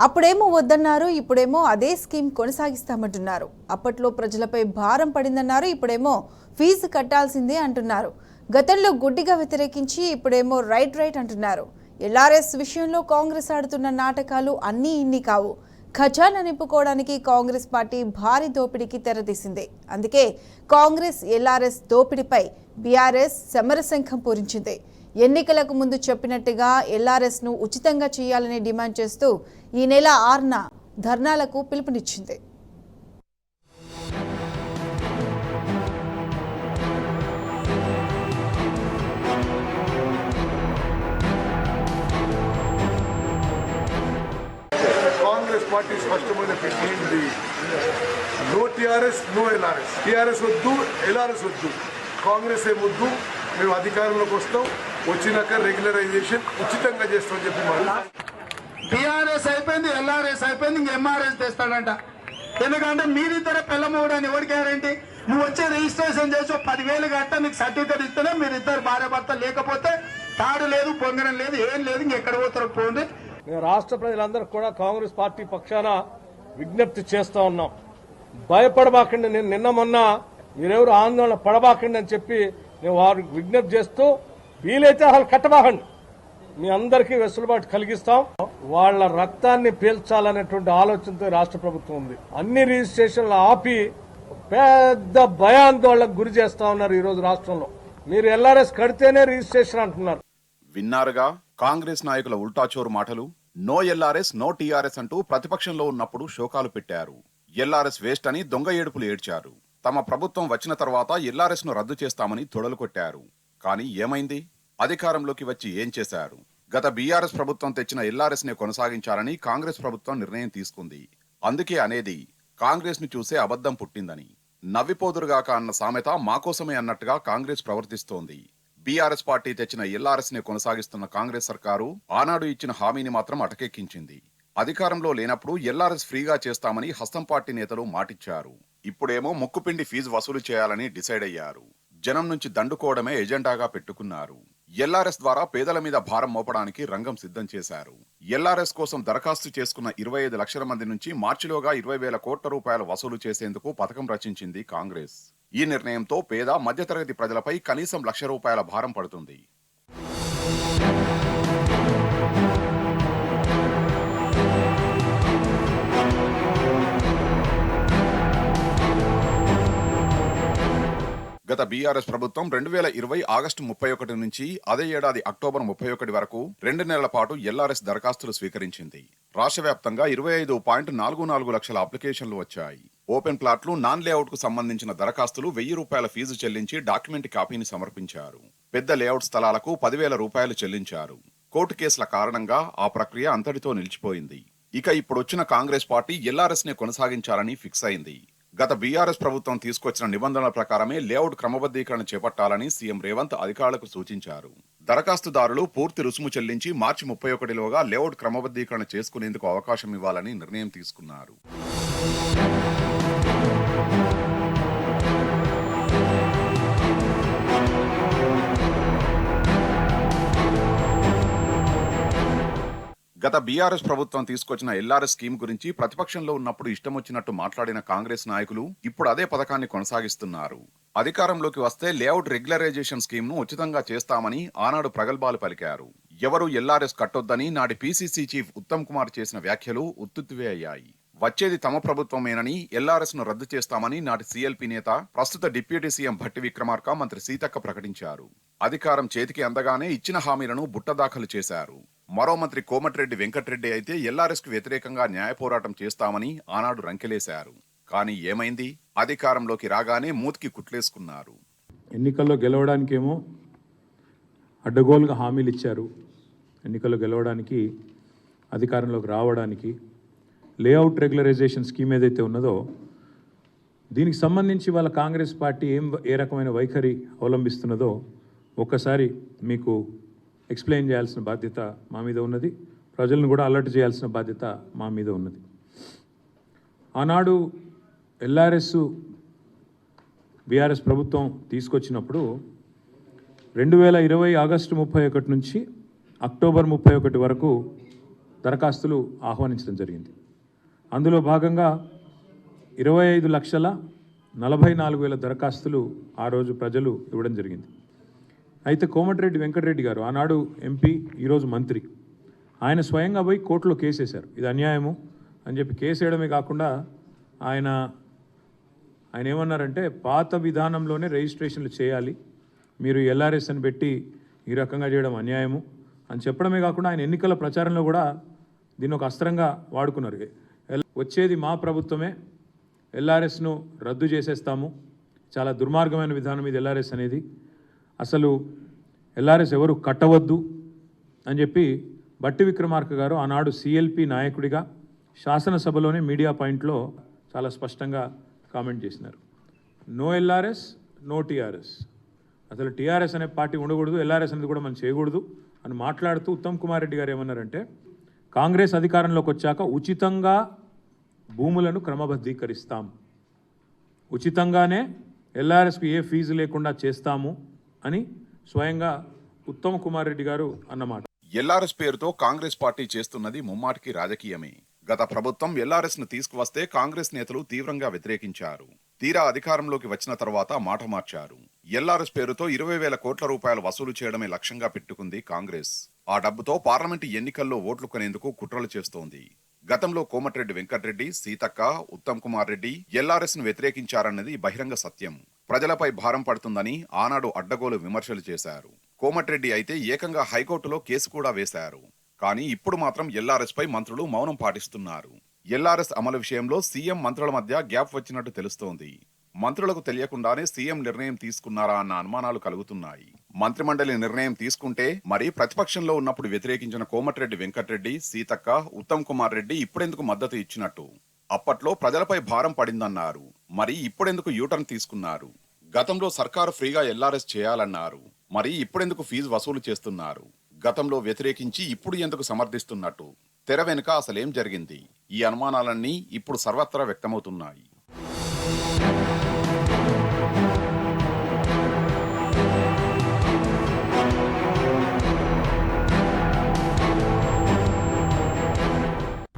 అప్పుడేమో వద్దన్నారు, ఇప్పుడేమో అదే స్కీమ్ కొనసాగిస్తామంటున్నారు. అప్పట్లో ప్రజలపై భారం పడిందన్నారు, ఇప్పుడేమో ఫీజు కట్టాల్సిందే అంటున్నారు. గతంలో గుడ్డిగా వ్యతిరేకించి ఇప్పుడేమో రైట్ అంటున్నారు. ఎల్ఆర్ఎస్ విషయంలో కాంగ్రెస్ ఆడుతున్న నాటకాలు అన్నీ ఇన్ని కావు. ఖజానా నింపుకోవడానికి కాంగ్రెస్ పార్టీ భారీ దోపిడీకి తెరతీసింది. అందుకే కాంగ్రెస్ ఎల్ఆర్ఎస్ దోపిడీపై బీఆర్ఎస్ సమరశంఖం పూరించింది. ఎన్నికలకు ముందు చెప్పినట్టుగా ఎల్ఆర్ఎస్ను ఉచితంగా చేయాలని డిమాండ్ చేస్తూ ఈ నెల 6న ధర్నాలకు పిలుపునిచ్చింది. కాంగ్రెస్ పార్టీ స్పష్టమైన పెట్టింది, no TRS no LRS. TRS వద్దు, ఎల్ఆర్ఎస్ వద్దు, కాంగ్రెస్ ఏమొద్దు, మేము అధికారంలోకి వస్తాం, వచ్చినాక రెగ్యులరైజేషన్ ఉచితంగా చేస్తామని చెప్పి మాట. టీఆర్ఎస్ అయిపోయింది, ఎల్ఆర్ఎస్ అయిపోయింది, ఇంక ఎంఆర్ఎస్ తెస్తాడంట. ఎందుకంటే మీరిద్దరే పిల్లమూడు అని ఎవరికి గ్యారంటీ? నువ్వు వచ్చే రిజిస్ట్రేషన్ చేసి 10,000 కట్ట నీకు సర్టిఫికేట్ ఇస్తేనే మీరిద్దరు భార్య భర్త, లేకపోతే తాడు లేదు, పొంగరం లేదు, ఏం లేదు, ఇంకెక్కడ పోతారో పోండి. మేము రాష్ట్ర ప్రజలందరూ కూడా కాంగ్రెస్ పార్టీ పక్షాన విజ్ఞప్తి చేస్తూ ఉన్నాం. భయపడబాకండి, నేను నిన్న మొన్న మీరెవరు ఆందోళన పడబాకండి అని చెప్పి నేను వారికి విజ్ఞప్తి చేస్తూ, వీలైతే అసలు కట్టబాకండి, మీ అందరికీ వెసులుబాటు కలిగిస్తాం. వాళ్ళ రక్తాన్ని పీల్చాలనేటువంటి ఆలోచనతో రాష్ట్ర ప్రభుత్వం ఉంది. అన్ని రిజిస్ట్రేషన్లు ఆపి పెద్ద భయాందోళనకు గురి చేస్తా ఉన్నారు ఈ రోజు రాష్ట్రంలో. మీరు ఎల్ఆర్ఎస్ కడితేనే రిజిస్ట్రేషన్ అంటున్నారు. విన్నారుగా కాంగ్రెస్ నాయకుల ఉల్టాచోరు మాటలు. నో ఎల్ఆర్ఎస్ నో టీఆర్ఎస్ అంటూ ప్రతిపక్షంలో ఉన్నప్పుడు శోకాలు పెట్టారు. ఎల్ఆర్ఎస్ వేస్ట్ అని దొంగ ఏడుపులు ఏడ్చారు. తమ ప్రభుత్వం వచ్చిన తర్వాత ఎల్ఆర్ఎస్ ను రద్దు చేస్తామని తొడలు కొట్టారు. కానీ ఏమైంది? అధికారంలోకి వచ్చి ఏం చేశారు? గత బీఆర్ఎస్ ప్రభుత్వం తెచ్చిన ఎల్ఆర్ఎస్ నే కొనసాగించాలని కాంగ్రెస్ ప్రభుత్వం నిర్ణయం తీసుకుంది. అందుకే అనేది కాంగ్రెస్ ను చూసే అబద్ధం పుట్టిందని. నవ్విపోదురుగాక అన్న సామెత మాకోసమే అన్నట్టుగా కాంగ్రెస్ ప్రవర్తిస్తోంది. బీఆర్ఎస్ పార్టీ తెచ్చిన ఎల్ఆర్ఎస్ నే కొనసాగిస్తున్న కాంగ్రెస్ సర్కారు ఆనాడు ఇచ్చిన హామీని మాత్రం అటకెక్కించింది. అధికారంలో లేనప్పుడు ఎల్ఆర్ఎస్ ఫ్రీగా చేస్తామని హస్తం పార్టీ నేతలు మాటిచ్చారు. ఇప్పుడేమో ముక్కుపిండి ఫీజు వసూలు చేయాలని డిసైడ్ అయ్యారు. జనం నుంచి దండుకోవడమే ఎజెండాగా పెట్టుకున్నారు. ఎల్ఆర్ఎస్ ద్వారా పేదల మీద భారం మోపడానికి రంగం సిద్ధం చేశారు. ఎల్ఆర్ఎస్ కోసం దరఖాస్తు చేసుకున్న 25 లక్షల మంది నుంచి మార్చిలోగా 20,000 కోట్ల రూపాయలు వసూలు చేసేందుకు పథకం రచించింది కాంగ్రెస్. ఈ నిర్ణయంతో పేద మధ్యతరగతి ప్రజలపై కనీసం ₹1,00,000 భారం పడుతుంది. గత బీఆర్ఎస్ ప్రభుత్వం 2020 ఆగస్టు 31 నుంచి అదే ఏడాది అక్టోబర్ 31 వరకు 2 నెలల పాటు ఎల్ఆర్ఎస్ దరఖాస్తులు స్వీకరించింది. రాష్ట్ర వ్యాప్తంగా 25.44 లక్షల అప్లికేషన్లు వచ్చాయి. ఓపెన్ ప్లాట్లు, నాన్ లేఅవుట్ కు సంబంధించిన దరఖాస్తులు ₹1,000 ఫీజు చెల్లించి డాక్యుమెంట్ కాపీని సమర్పించారు. పెద్ద లేఅవుట్ స్థలాలకు ₹10,000 చెల్లించారు. కోర్టు కేసుల కారణంగా ఆ ప్రక్రియ అంతటితో నిలిచిపోయింది. ఇక ఇప్పుడొచ్చిన కాంగ్రెస్ పార్టీ ఎల్ఆర్ఎస్ నే కొనసాగించాలని ఫిక్స్ అయింది. గత బీఆర్ఎస్ ప్రభుత్వం తీసుకొచ్చిన నిబంధనల ప్రకారమే లేఅవుట్ క్రమబద్ధీకరణ చేపట్టాలని సీఎం రేవంత్ అధికారులకు సూచించారు. దరఖాస్తుదారులు పూర్తి రుసుము చెల్లించి మార్చి 31లోగా లేఅవుట్ క్రమబద్ధీకరణ చేసుకునేందుకు అవకాశం ఇవ్వాలని నిర్ణయం తీసుకున్నారు. గత బీఆర్ఎస్ ప్రభుత్వం తీసుకొచ్చిన ఎల్ఆర్ఎస్ స్కీమ్ గురించి ప్రతిపక్షంలో ఉన్నప్పుడు ఇష్టం వచ్చినట్టు మాట్లాడిన కాంగ్రెస్ నాయకులు ఇప్పుడు అదే పథకాన్ని కొనసాగిస్తున్నారు. అధికారంలోకి వస్తే లేఅవుట్ రెగ్యులరైజేషన్ స్కీమ్ ను ఉచితంగా చేస్తామని ఆనాడు ప్రగల్భాలు పలికారు. ఎవరు ఎల్ఆర్ఎస్ కట్టొద్దని నాటి పీసీసీ చీఫ్ ఉత్తమ్ కుమార్ చేసిన వ్యాఖ్యలు ఉత్తుత్తివే అయ్యాయి. వచ్చేది తమ ప్రభుత్వమేనని, ఎల్ఆర్ఎస్ ను రద్దు చేస్తామని నాటి సీఎల్పీ నేత, ప్రస్తుత డిప్యూటీ సీఎం భట్టి విక్రమార్క, మంత్రి సీతక్క ప్రకటించారు. అధికారం చేతికి అందగానే ఇచ్చిన హామీలను బుట్టదాఖలు చేశారు. మరో మంత్రి కోమటిరెడ్డి వెంకటరెడ్డి అయితే ఎల్ఆర్ఎస్ కు వ్యతిరేకంగా న్యాయ పోరాటం చేస్తామని ఆనాడు రంకెలేశారు. కానీ ఏమైంది? అధికారంలోకి రాగానే మూతికి కుట్లేసుకున్నారు. ఎన్నికల్లో గెలవడానికేమో అడ్డగోలుగా హామీలు ఇచ్చారు. ఎన్నికల్లో గెలవడానికి, అధికారంలోకి రావడానికి లేఅవుట్ రెగ్యులరైజేషన్ స్కీమ్ ఏదైతే ఉన్నదో దీనికి సంబంధించి వాళ్ళ కాంగ్రెస్ పార్టీ ఏ రకమైన వైఖరి అవలంబిస్తున్నదో ఒక్కసారి మీకు ఎక్స్ప్లెయిన్ చేయాల్సిన బాధ్యత మా మీద ఉన్నది. ప్రజలను కూడా అలర్ట్ చేయాల్సిన బాధ్యత మా మీద ఉన్నది. ఆనాడు ఎల్ఆర్ఎస్ బీఆర్ఎస్ ప్రభుత్వం తీసుకొచ్చినప్పుడు 2020 ఆగస్టు 31 నుంచి అక్టోబర్ 31 వరకు దరఖాస్తులు ఆహ్వానించడం జరిగింది. అందులో భాగంగా 25,44,000 దరఖాస్తులు ఆ రోజు ప్రజలు ఇవ్వడం జరిగింది. అయితే కోమటిరెడ్డి వెంకటరెడ్డి గారు ఆనాడు ఎంపీ, ఈరోజు మంత్రి, ఆయన స్వయంగా పోయి కోర్టులో కేసు వేశారు. ఇది అన్యాయము అని చెప్పి కేసు వేయడమే కాకుండా ఆయన ఏమన్నారంటే పాత విధానంలోనే రిజిస్ట్రేషన్లు చేయాలి, మీరు ఎల్ఆర్ఎస్ అని పెట్టి ఈ రకంగా చేయడం అన్యాయము అని చెప్పడమే కాకుండా ఆయన ఎన్నికల ప్రచారంలో కూడా దీన్ని ఒక అస్త్రంగా వాడుకున్నారు. వచ్చేది మా ప్రభుత్వమే, ఎల్ఆర్ఎస్ను రద్దు చేసేస్తాము, చాలా దుర్మార్గమైన విధానం ఇది ఎల్ఆర్ఎస్ అనేది, అసలు ఎల్ఆర్ఎస్ ఎవరు కట్టవద్దు అని చెప్పి బట్టి విక్రమార్క గారు ఆనాడు సిఎల్పి నాయకుడిగా శాసనసభలోనే మీడియా పాయింట్లో చాలా స్పష్టంగా కామెంట్ చేసినారు. నో ఎల్ఆర్ఎస్, నో టీఆర్ఎస్, అసలు టీఆర్ఎస్ అనే పార్టీ ఉండకూడదు, ఎల్ఆర్ఎస్ అనేది కూడా మనం చేయకూడదు అని మాట్లాడుతూ ఉత్తమ్ కుమార్ రెడ్డి గారు ఏమన్నారంటే కాంగ్రెస్ అధికారంలోకి వచ్చాక ఉచితంగా భూములను క్రమబద్ధీకరిస్తాం, ఉచితంగానే ఎల్ఆర్ఎస్కు ఏ ఫీజు లేకుండా చేస్తాము అని స్వయంగా ఉత్తమ్ కుమార్ రెడ్డి గారు అన్నమాట. ఎల్ఆర్ఎస్ పేరుతో కాంగ్రెస్ పార్టీ చేస్తున్నది ముమ్మాటికి రాజకీయమే. గత ప్రభుత్వం ఎల్ఆర్ఎస్ ను తీసుకువస్తే కాంగ్రెస్ నేతలు తీవ్రంగా వ్యతిరేకించారు. తీరా అధికారంలోకి వచ్చిన తర్వాత మాట మార్చారు. ఎల్ఆర్ఎస్ పేరుతో 20,000 కోట్ల రూపాయలు వసూలు చేయడమే లక్ష్యంగా పెట్టుకుంది కాంగ్రెస్. ఆ డబ్బుతో పార్లమెంటు ఎన్నికల్లో ఓట్లు కొనేందుకు కుట్రలు చేస్తోంది. గతంలో కోమటిరెడ్డి వెంకటరెడ్డి, సీతక్క, ఉత్తమ్ కుమార్ రెడ్డి ఎల్ఆర్ఎస్ ను వ్యతిరేకించారన్నది బహిరంగ సత్యం. ప్రజలపై భారం పడుతుందని ఆనాడు అడ్డగోలు విమర్శలు చేశారు. కోమటిరెడ్డి అయితే ఏకంగా హైకోర్టులో కేసు కూడా వేశారు. కానీ ఇప్పుడు మాత్రం ఎల్ఆర్ఎస్ పై మంత్రులు మౌనం పాటిస్తున్నారు. ఎల్ఆర్ఎస్ అమలు విషయంలో సీఎం మంత్రుల మధ్య గ్యాప్ వచ్చినట్టు తెలుస్తోంది. మంత్రులకు తెలియకుండానే సీఎం నిర్ణయం తీసుకున్నారా అన్న అనుమానాలు కలుగుతున్నాయి. మంత్రిమండలి నిర్ణయం తీసుకుంటే మరి ప్రతిపక్షంలో ఉన్నప్పుడు వ్యతిరేకించిన కోమటిరెడ్డి వెంకటరెడ్డి, సీతక్క, ఉత్తమ్ కుమార్ రెడ్డి ఇప్పుడెందుకు మద్దతు ఇచ్చినట్టు? అప్పట్లో ప్రజలపై భారం పడిందన్నారు, మరి ఇప్పుడెందుకు యూటర్న్ తీసుకున్నారు? గతంలో సర్కారు ఫ్రీగా ఎల్ఆర్ఎస్ చేయాలన్నారు, మరి ఇప్పుడెందుకు ఫీజు వసూలు చేస్తున్నారు? గతంలో వ్యతిరేకించి ఇప్పుడు ఎందుకు సమర్థిస్తున్నట్టు? తెర వెనుక అసలేం జరిగింది? ఈ అనుమానాలన్నీ ఇప్పుడు సర్వత్రా వ్యక్తమవుతున్నాయి.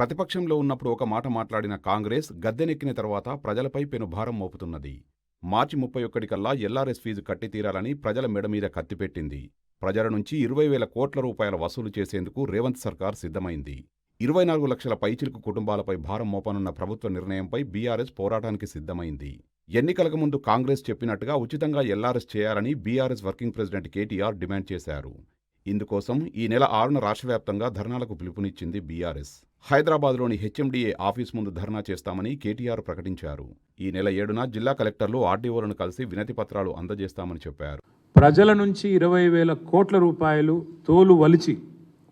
ప్రతిపక్షంలో ఉన్నప్పుడు ఒక మాట మాట్లాడిన కాంగ్రెస్ గద్దెనెక్కిన తర్వాత ప్రజలపై పెనుభారం మోపుతున్నది. మార్చి 31 కల్లా ఎల్ఆర్ఎస్ ఫీజు కట్టి తీరాలని ప్రజల మెడ మీద కత్తిపెట్టింది. ప్రజల నుంచి 20,000 కోట్ల రూపాయల వసూలు చేసేందుకు రేవంత్ సర్కార్ సిద్ధమైంది. 24 లక్షల పైచిలుకు కుటుంబాలపై భారం మోపనున్న ప్రభుత్వ నిర్ణయంపై బీఆర్ఎస్ పోరాటానికి సిద్ధమైంది. ఎన్నికలకు ముందు కాంగ్రెస్ చెప్పినట్టుగా ఉచితంగా ఎల్ఆర్ఎస్ చేయాలని BRS working president KTR demand చేశారు. ఇందుకోసం ఈ నెల 6న రాష్ట్రవ్యాప్తంగా ధర్నాలకు పిలుపునిచ్చింది బీఆర్ఎస్. హైదరాబాద్లోని హెచ్ఎండిఏ ఆఫీస్ ముందు ధర్నా చేస్తామని కేటీఆర్ ప్రకటించారు. ఈ నెల 7న జిల్లా కలెక్టర్లు ఆర్డీఓలను కలిసి వినతి పత్రాలు అందజేస్తామని చెప్పారు. ప్రజల నుంచి 20,000 కోట్ల రూపాయలు తోలు వలిచి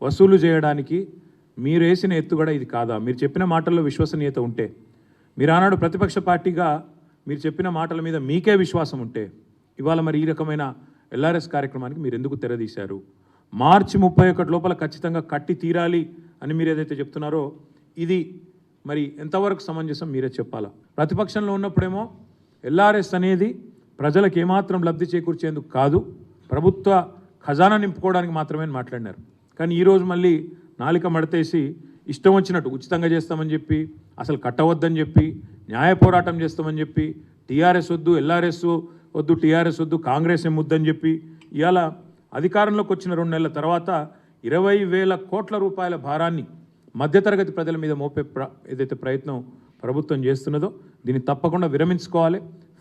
వసూలు చేయడానికి మీరు వేసిన ఎత్తుగడ ఇది కాదా? మీరు చెప్పిన మాటల్లో విశ్వసనీయత ఉంటే, మీరు ఆనాడు ప్రతిపక్ష పార్టీగా మీరు చెప్పిన మాటల మీద మీకే విశ్వాసం ఉంటే, ఇవాళ మరి ఈ రకమైన ఎల్ఆర్ఎస్ కార్యక్రమానికి మీరు ఎందుకు తెరదీశారు? మార్చి 31 లోపల ఖచ్చితంగా కట్టి తీరాలి అని మీరు ఏదైతే చెప్తున్నారో ఇది మరి ఎంతవరకు సమంజసం మీరే చెప్పాలా. ప్రతిపక్షంలో ఉన్నప్పుడేమో ఎల్ఆర్ఎస్ అనేది ప్రజలకు ఏమాత్రం లబ్ధి చేకూర్చేందుకు కాదు, ప్రభుత్వ ఖజానా నింపుకోవడానికి మాత్రమే మాట్లాడినారు. కానీ ఈరోజు మళ్ళీ నాలిక మడతేసి ఇష్టం వచ్చినట్టు ఉచితంగా చేస్తామని చెప్పి, అసలు కట్టవద్దని చెప్పి, న్యాయ పోరాటం చేస్తామని చెప్పి, టీఆర్ఎస్ వద్దు, ఎల్ఆర్ఎస్ వద్దు, టీఆర్ఎస్ వద్దు, కాంగ్రెస్ ముద్దని చెప్పి ఇవాళ అధికారంలోకి వచ్చిన 2 నెలల తర్వాత 20,000 కోట్ల రూపాయల భారాన్ని మధ్యతరగతి ప్రజల మీద మోపే ఏదైతే ప్రయత్నం ప్రభుత్వం చేస్తున్నదో దీన్ని తప్పకుండా విరమించుకోవాలి.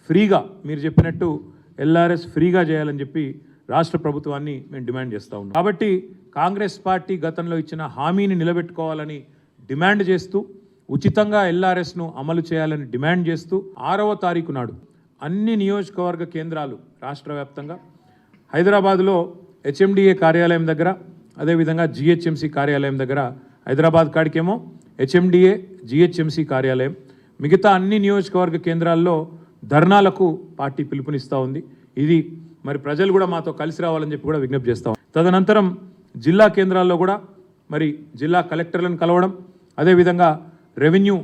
ఫ్రీగా మీరు చెప్పినట్టు ఎల్ఆర్ఎస్ ఫ్రీగా చేయాలని చెప్పి రాష్ట్ర ప్రభుత్వాన్ని మేము డిమాండ్ చేస్తూ ఉన్నాం. కాబట్టి కాంగ్రెస్ పార్టీ గతంలో ఇచ్చిన హామీని నిలబెట్టుకోవాలని డిమాండ్ చేస్తూ, ఉచితంగా ఎల్ఆర్ఎస్ను అమలు చేయాలని డిమాండ్ చేస్తూ 6వ తారీఖు నాడు అన్ని నియోజకవర్గ కేంద్రాలు రాష్ట్ర వ్యాప్తంగా, హైదరాబాద్లో హెచ్ఎండిఏ కార్యాలయం దగ్గర, అదేవిధంగా జిహెచ్ఎంసీ కార్యాలయం దగ్గర, హైదరాబాద్ కాడికేమో హెచ్ఎండిఏ జిహెచ్ఎంసీ కార్యాలయం, మిగతా అన్ని నియోజకవర్గ కేంద్రాల్లో ధర్నాలకు పార్టీ పిలుపునిస్తూ ఉంది. ఇది మరి ప్రజలు కూడా మాతో కలిసి రావాలని చెప్పి కూడా విజ్ఞప్తి చేస్తాం. తదనంతరం జిల్లా కేంద్రాల్లో కూడా మరి జిల్లా కలెక్టర్లను కలవడం, అదేవిధంగా రెవెన్యూ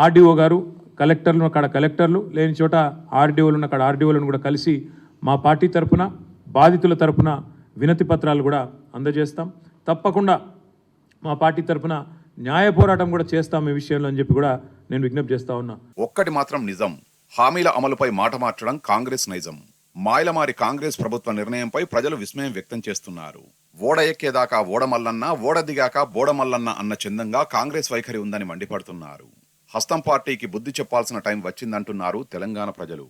ఆర్డీఓ గారు, కలెక్టర్లు అక్కడ కలెక్టర్లు, లేని చోట ఆర్డీఓలు ఉన్న అక్కడ ఆర్డీఓలను కూడా కలిసి మా పార్టీ తరఫున, బాధితుల తరఫున వినతి పత్రాలు కూడా అందజేస్తాం. తప్పకుండా మా పార్టీ తరఫున న్యాయ పోరాటం కూడా చేస్తాం ఈ విషయంలో అని చెప్పి కూడా నేను విజ్ఞప్తి చేస్తా ఉన్నా. ఒక్కటి మాత్రం నిజం, హామీల అమలుపై మాట మార్చడం కాంగ్రెస్ నైజం. మాయలమారి కాంగ్రెస్ ప్రభుత్వ నిర్ణయంపై ప్రజలు విస్మయం వ్యక్తం చేస్తున్నారు. ఓడ ఎక్కేదాకా ఓడమల్లన్న, ఓడ దిగాక బోడమల్లన్న అన్న చందంగా కాంగ్రెస్ వైఖరి ఉందని మండిపడుతున్నారు. హస్తం పార్టీకి బుద్ధి చెప్పాల్సిన టైం వచ్చిందంటున్నారు తెలంగాణ ప్రజలు.